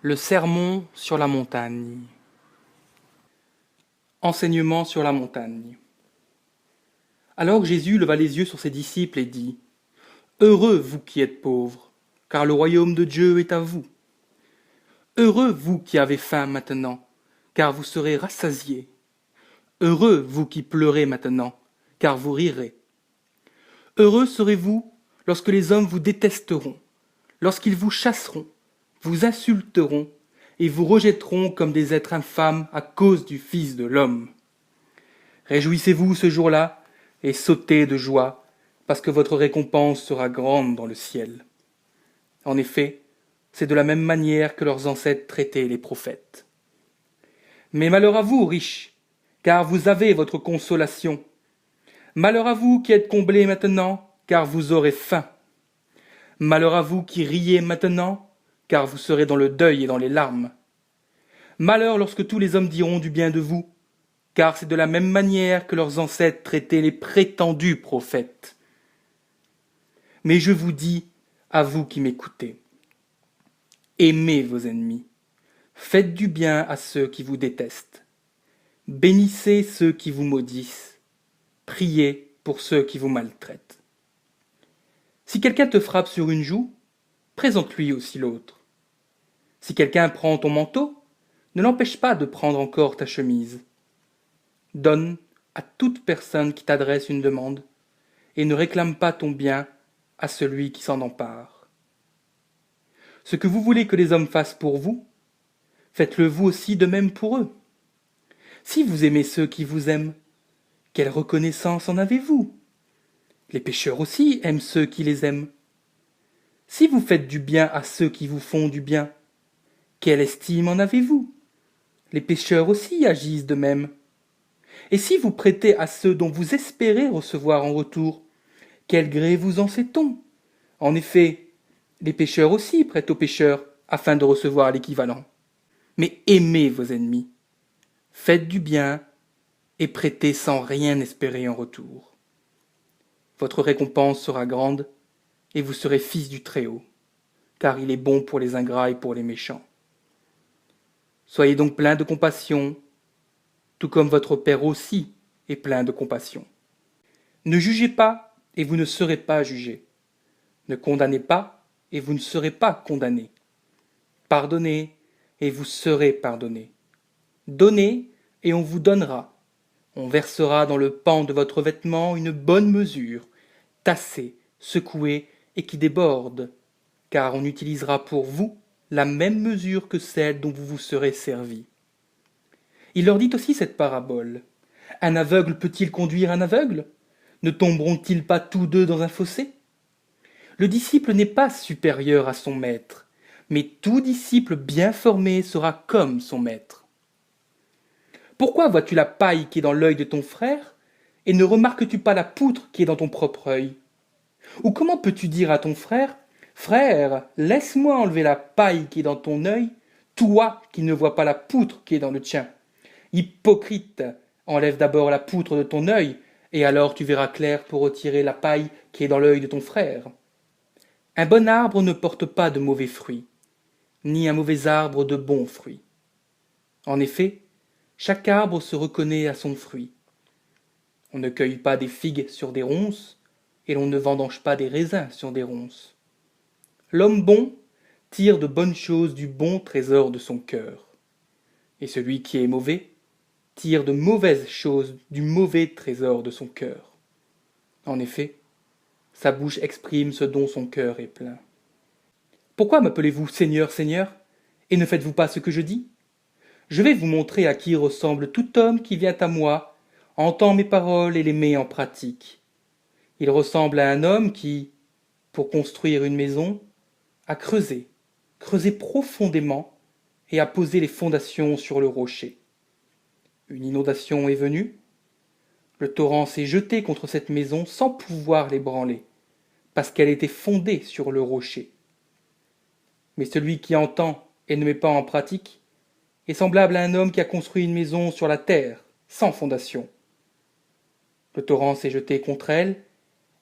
Le sermon sur la montagne. Enseignement sur la montagne. Alors Jésus leva les yeux sur ses disciples et dit : Heureux vous qui êtes pauvres, car le royaume de Dieu est à vous. Heureux vous qui avez faim maintenant, car vous serez rassasiés. Heureux vous qui pleurez maintenant, car vous rirez. Heureux serez-vous lorsque les hommes vous détesteront, lorsqu'ils vous chasseront, vous insulteront et vous rejetteront comme des êtres infâmes à cause du Fils de l'homme. Réjouissez-vous ce jour-là et sautez de joie, parce que votre récompense sera grande dans le ciel. En effet, c'est de la même manière que leurs ancêtres traitaient les prophètes. Mais malheur à vous, riches, car vous avez votre consolation. Malheur à vous qui êtes comblés maintenant, car vous aurez faim. Malheur à vous qui riez maintenant, car vous serez dans le deuil et dans les larmes. Malheur lorsque tous les hommes diront du bien de vous, car c'est de la même manière que leurs ancêtres traitaient les prétendus prophètes. Mais je vous dis, à vous qui m'écoutez, aimez vos ennemis, faites du bien à ceux qui vous détestent, bénissez ceux qui vous maudissent, priez pour ceux qui vous maltraitent. Si quelqu'un te frappe sur une joue, présente-lui aussi l'autre. Si quelqu'un prend ton manteau, ne l'empêche pas de prendre encore ta chemise. Donne à toute personne qui t'adresse une demande, et ne réclame pas ton bien à celui qui s'en empare. Ce que vous voulez que les hommes fassent pour vous, faites-le vous aussi de même pour eux. Si vous aimez ceux qui vous aiment, quelle reconnaissance en avez-vous ? Les pécheurs aussi aiment ceux qui les aiment. Si vous faites du bien à ceux qui vous font du bien, quelle estime en avez-vous ? Les pécheurs aussi agissent de même. Et si vous prêtez à ceux dont vous espérez recevoir en retour, quel gré vous en sait-on ? En effet, les pécheurs aussi prêtent aux pécheurs afin de recevoir l'équivalent. Mais aimez vos ennemis, faites du bien et prêtez sans rien espérer en retour. Votre récompense sera grande et vous serez fils du Très-Haut, car il est bon pour les ingrats et pour les méchants. Soyez donc pleins de compassion, tout comme votre Père aussi est plein de compassion. Ne jugez pas et vous ne serez pas jugés. Ne condamnez pas et vous ne serez pas condamnés. Pardonnez et vous serez pardonnés. Donnez et on vous donnera. On versera dans le pan de votre vêtement une bonne mesure, tassée, secouée et qui déborde, car on utilisera pour vous la même mesure que celle dont vous vous serez servis. Il leur dit aussi cette parabole. Un aveugle peut-il conduire un aveugle ? Ne tomberont-ils pas tous deux dans un fossé ? Le disciple n'est pas supérieur à son maître, mais tout disciple bien formé sera comme son maître. Pourquoi vois-tu la paille qui est dans l'œil de ton frère, et ne remarques-tu pas la poutre qui est dans ton propre œil ? Ou comment peux-tu dire à ton frère : Frère, laisse-moi enlever la paille qui est dans ton œil, toi qui ne vois pas la poutre qui est dans le tien ? Hypocrite, enlève d'abord la poutre de ton œil, et alors tu verras clair pour retirer la paille qui est dans l'œil de ton frère. Un bon arbre ne porte pas de mauvais fruits, ni un mauvais arbre de bons fruits. En effet, chaque arbre se reconnaît à son fruit. On ne cueille pas des figues sur des ronces, et l'on ne vendange pas des raisins sur des ronces. L'homme bon tire de bonnes choses du bon trésor de son cœur, et celui qui est mauvais tire de mauvaises choses du mauvais trésor de son cœur. En effet, sa bouche exprime ce dont son cœur est plein. Pourquoi m'appelez-vous Seigneur, Seigneur, et ne faites-vous pas ce que je dis ? Je vais vous montrer à qui ressemble tout homme qui vient à moi, entend mes paroles et les met en pratique. Il ressemble à un homme qui, pour construire une maison, a creusé profondément et a posé les fondations sur le rocher. Une inondation est venue, le torrent s'est jeté contre cette maison sans pouvoir l'ébranler, parce qu'elle était fondée sur le rocher. Mais celui qui entend et ne met pas en pratique est semblable à un homme qui a construit une maison sur la terre, sans fondation. Le torrent s'est jeté contre elle,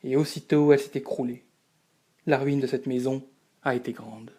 et aussitôt elle s'est écroulée. La ruine de cette maison a été grande.